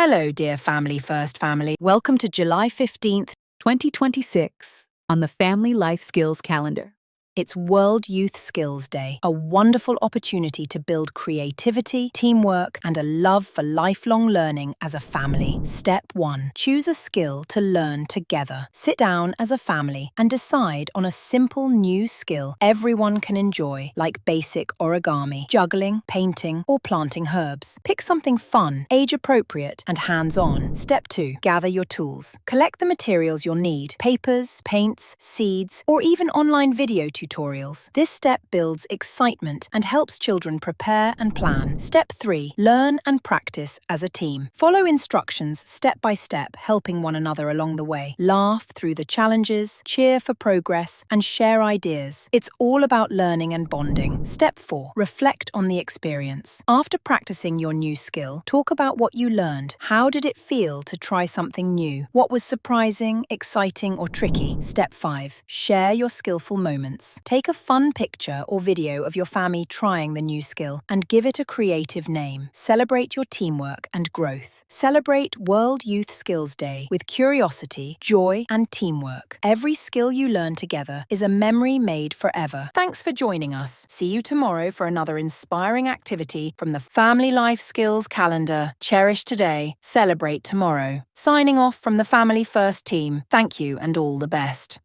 Hello, dear Family First family. Welcome to July 15th, 2026 on the Family Life Skills calendar. It's World Youth Skills Day, a wonderful opportunity to build creativity, teamwork, and a love for lifelong learning as a family. Step 1. Choose a skill to learn together. Sit down as a family and decide on a simple new skill everyone can enjoy, like basic origami, juggling, painting, or planting herbs. Pick something fun, age-appropriate, and hands-on. Step 2. Gather your tools. Collect the materials you'll need: papers, paints, seeds, or even online video tutorials. This step builds excitement and helps children prepare and plan. Step 3. Learn and practice as a team. Follow instructions step by step, helping one another along the way. Laugh through the challenges, cheer for progress, and share ideas. It's all about learning and bonding. Step 4. Reflect on the experience. After practicing your new skill, talk about what you learned. How did it feel to try something new? What was surprising, exciting, or tricky? Step 5. Share your skillful moments. Take a fun picture or video of your family trying the new skill and give it a creative name. Celebrate your teamwork and growth. Celebrate World Youth Skills Day with curiosity, joy, and teamwork. Every skill you learn together is a memory made forever. Thanks for joining us. See you tomorrow for another inspiring activity from the Family Life Skills calendar. Cherish today, celebrate tomorrow. Signing off from the Family First team, thank you and all the best.